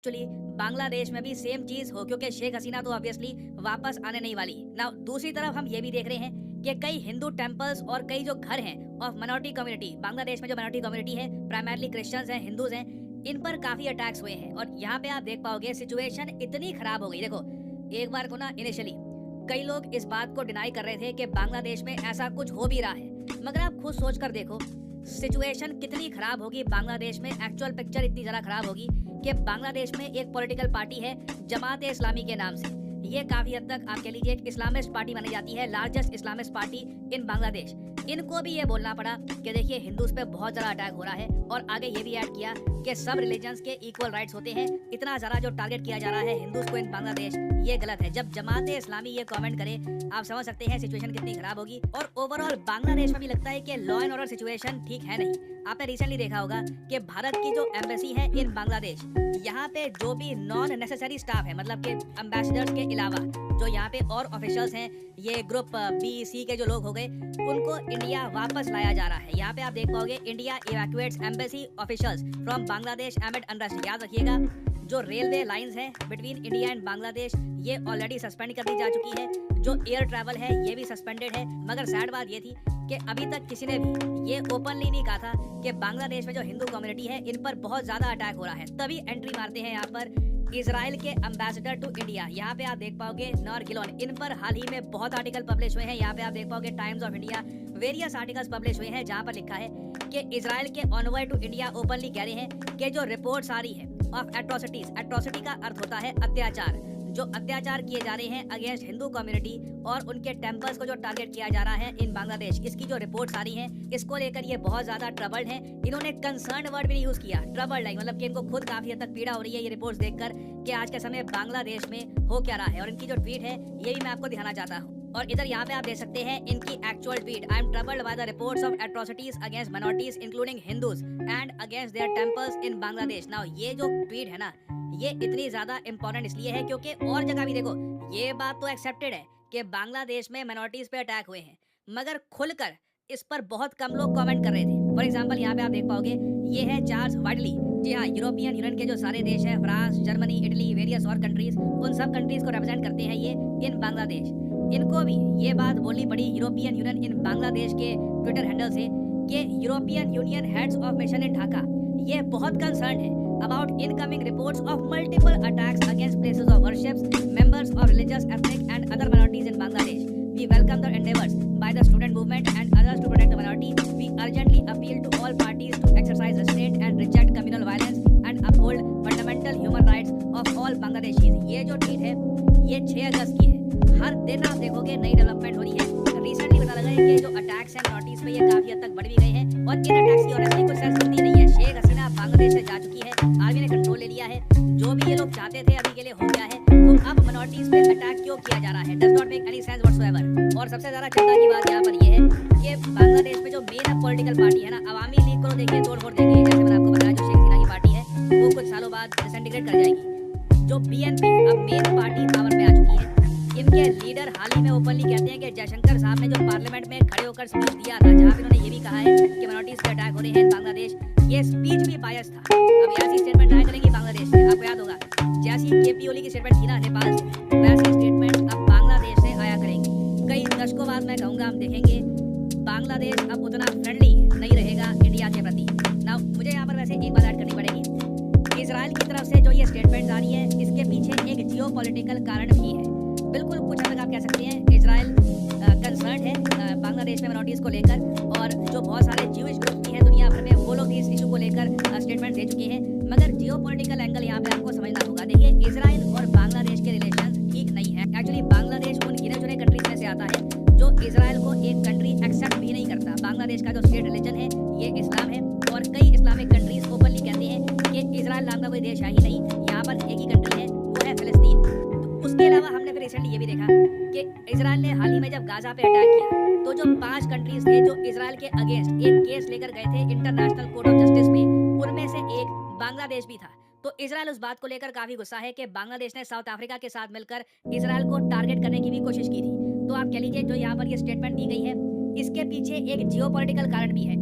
Actually Bangladesh में भी same चीज हो, क्योंकि शेख हसीना तो ऑब्वियसली वापस आने नहीं वाली। नाउ दूसरी तरफ हम ये भी देख रहे हैं कि कई हिंदू टेम्पल्स और कई जो घर हैं ऑफ माइनॉरिटी कम्युनिटी, बांग्लादेश में जो माइनॉरिटी कम्युनिटी है प्राइमरली क्रिश्चियंस हैं, हिंदूज हैं, इन पर काफी अटैक्स हुए हैं। और यहाँ पे आप देख पाओगे सिचुएशन इतनी खराब हो गई। देखो एक बार को ना इनिशियली कई लोग इस बात को डिनाई कर रहे थे कि बांग्लादेश में ऐसा कुछ हो भी रहा है, मगर आप खुद सोच कर देखो सिचुएशन कितनी खराब होगी बांग्लादेश में। एक्चुअल पिक्चर इतनी ज़्यादा खराब होगी कि बांग्लादेश में एक पॉलिटिकल पार्टी है जमात ए इस्लामी के नाम से। ये काफ़ी हद तक आप कह लीजिए एक इस्लामिस्ट पार्टी मानी जाती है, लार्जेस्ट इस्लामिस्ट पार्टी इन बांग्लादेश। इनको भी ये बोलना पड़ा कि देखिए हिंदूज पे बहुत ज़्यादा अटैक हो रहा है, और आगे ये भी ऐड किया कि सब रिलीजन्स के इक्वल राइट्स होते हैं। इतना ज़्यादा जो टारगेट किया जा रहा है हिंदूज को इन बांग्लादेश, ये गलत है। जब जमात ए इस्लामी ये कमेंट करे, आप समझ सकते हैं सिचुएशन कितनी खराब होगी। और ओवरऑल बांग्लादेश में भी लगता है कि लॉ एंड ऑर्डर सिचुएशन ठीक है नहीं। आपने रिसेंटली देखा होगा कि भारत की जो एम्बेसी है इन बांग्लादेश, यहाँ पे जो भी नॉन नेसेसरी स्टाफ है, मतलब कि एम्बेसडर्स के अलावा जो यहाँ पे और ऑफिशियल्स हैं, ये ग्रुप बी सी के जो लोग हो गए, उनको इंडिया वापस लाया जा रहा है। यहाँ पे आप देख पाओगे India evacuates embassy officials from Bangladesh amid unrest. याद रखिएगा जो रेलवे लाइंस हैं बिटवीन इंडिया एंड बांग्लादेश, ये ऑलरेडी सस्पेंड कर दी जा चुकी है। जो एयर ट्रैवल है ये भी सस्पेंडेड है। मगर सैड बात ये थी कि अभी तक किसी ने भी ये ओपनली नहीं कहा था कि बांग्लादेश में जो हिंदू कम्युनिटी है इन पर बहुत ज्यादा अटैक हो रहा है। तभी एंट्री मारते हैं यहाँ पर इजराइल के एम्बेसडर टू इंडिया। यहाँ पे आप देख पाओगे नॉर गिलोन, इन पर हाल ही में बहुत आर्टिकल पब्लिश हुए हैं। यहाँ पे आप देख पाओगे times of India various articles publish हुए हैं जहाँ पर लिखा है कि इजराइल के ऑनवर टू इंडिया ओपनली कह रहे हैं कि जो रिपोर्ट्स आ रही है ऑफ एट्रोसिटीज, एट्रोसिटी का अर्थ होता है अत्याचार, जो अत्याचार किए जा रहे हैं अगेंस्ट हिंदू कम्युनिटी और उनके टेम्पल्स को जो टारगेट किया जा रहा है इन बांग्लादेश, इसकी जो रिपोर्ट्स आ रही हैं, इसको लेकर ये बहुत ज्यादा ट्रबल्ड हैं। इन्होंने कंसर्न वर्ड भी नहीं यूज किया, ट्रबल्ड, लाइक मतलब कि इनको खुद काफी हद तक पीड़ा हो रही है ये रिपोर्ट्स देखकर कि आज के समय बांग्लादेश में हो क्या रहा है। और इनकी जो ट्वीट है ये भी मैं आपको दिखाना चाहता हूँ। और इधर यहाँ पे आप देख सकते हैं इनकी actual tweet, I am troubled by the reports of atrocities against minorities including Hindus and against their temples in Bangladesh. Now ये जो ट्वीट है ना, ये इतनी ज्यादा इंपॉर्टेंट इसलिए है क्योंकि और जगह भी देखो ये बात तो एक्सेप्टेड है कि बांग्लादेश में माइनॉरिटीज पे अटैक हुए हैं, मगर खुलकर इस पर बहुत कम लोग कमेंट कर रहे थे। फॉर एग्जांपल यहाँ पे आप देख पाओगे ये है चार्ल्स वाइडली, जी हाँ, यूरोपियन यूनियन के जो सारे देश हैं, फ्रांस, जर्मनी, इटली, वेरियस और कंट्रीज, उन सब कंट्रीज को रिप्रेजेंट करते हैं ये इन बांग्लादेश। इनको भी ये बात बोलनी पड़ी यूरोपियन यूनियन इन बांग्लादेश के ट्विटर हैंडल से कि European Union heads of mission in Dhaka ये बहुत कंसर्न है about incoming reports of multiple attacks against places of worship, members of religious, ethnic and other minorities in Bangladesh. We welcome the endeavors by the student movement and others to protect the minority. We urgently appeal to all parties to exercise restraint and reject communal violence and uphold fundamental human rights of all Bangladeshis. ये जो tweet है ये 6 अगस्त की है। हर दिन आप देखोगे नई डेवलपमेंट हो रही है। रिसेंटली पता लगा है कि जो अटैक्स हैं नोटिस में ये काफी हद तक बढ़ भी गए हैं और इन अटैक्स की ऑनेस्टली कोई सेंसिटिविटी नहीं है। शेख हसीना बांग्लादेश से जा चुकी है, आर्मी ने कंट्रोल ले लिया है, जो भी ये लोग चाहते थे अभी के लिए हो गया है। तो अब माइनॉरिटीज पे अटैक क्यों किया जा रहा है? Does not make any sense whatsoever. और सबसे ज्यादा चिंता की बात यहाँ पर ये है कि बांग्लादेश में जो मेन पॉलिटिकल पार्टी है ना, अवामी लीग को देखिए तोड़-फोड़ देंगे। जैसे मैंने आपको बताया जो शेख हसीना की पार्टी है वो कुछ सालों बाद डिसइंटीग्रेट कर जाएगी। जो बीएनपी अब मेन पार्टी पावर में आ चुकी है, इनके लीडर हाल ही में ओपनली कहते हैं कि जयशंकर साहब ने जो पार्लियामेंट में खड़े होकर स्पीच दिया था जहां पे उन्होंने ये भी कहा है कि माइनॉरिटीज पे अटैक हो रहे हैं बांग्लादेश, ये स्पीच भी बायस था। अब ऐसी स्टेटमेंट आया करेंगी बांग्लादेश से, आपको याद होगा जैसी केपी ओली की स्टेटमेंट थी ना नेपाल से, वैसी स्टेटमेंट अब बांग्लादेश से आया करेंगी। कई दशकों बाद मैं कहूँगा हम देखेंगे बांग्लादेश अब उतना फ्रेंडली नहीं रहेगा इंडिया के प्रति। ना मुझे यहाँ पर वैसे एक बात ऐड करनी पड़ेगी, इजराइल की तरफ से जो ये स्टेटमेंट आ रही है इसके पीछे एक जियो पॉलिटिकल कारण भी है। बिल्कुल कुछ हद तक आप कह सकते हैं इजराइल कंसर्न है बांग्लादेश में मिनॉरिटीज को लेकर, और जो बहुत सारे ज्यूइश ग्रुप भी हैं दुनिया भर में वो लोग भी इस इशू को लेकर स्टेटमेंट दे चुके हैं। मगर जियो पॉलिटिकल एंगल यहाँ पे आपको समझना होगा। देखिए इजराइल और बांग्लादेश के रिलेशन ठीक नहीं है। एक्चुअली बांग्लादेश उन गिने चुने कंट्रीज में से आता है जो इजराइल को एक कंट्री एक्सेप्ट भी नहीं करता। बांग्लादेश का जो स्टेट रिलीजन है ये इस्लाम है और कई इस्लामिक कंट्रीज ओपनली कहते हैं कि इजराइल नाम का कोई देश है ही नहीं, यहाँ पर एक ही कंट्री है वो है फिलिस्तीन। तो उसके अलावा हमने फिर रिसेंटली ये भी देखा कि इजराइल ने हाल ही में जब गाजा पे अटैक किया तो जो 5 कंट्रीज थे जो इजराइल के अगेंस्ट एक केस लेकर गए थे इंटरनेशनल कोर्ट ऑफ जस्टिस में, उनमें से एक बांग्लादेश भी था। तो इजराइल उस बात को लेकर काफी गुस्सा है कि बांग्लादेश ने साउथ अफ्रीका के साथ मिलकर इजराइल को टारगेट करने की भी कोशिश की थी। तो आप कह लीजिए जो यहाँ पर ये स्टेटमेंट दी गई है इसके पीछे एक जियोपॉलिटिकल कारण भी है।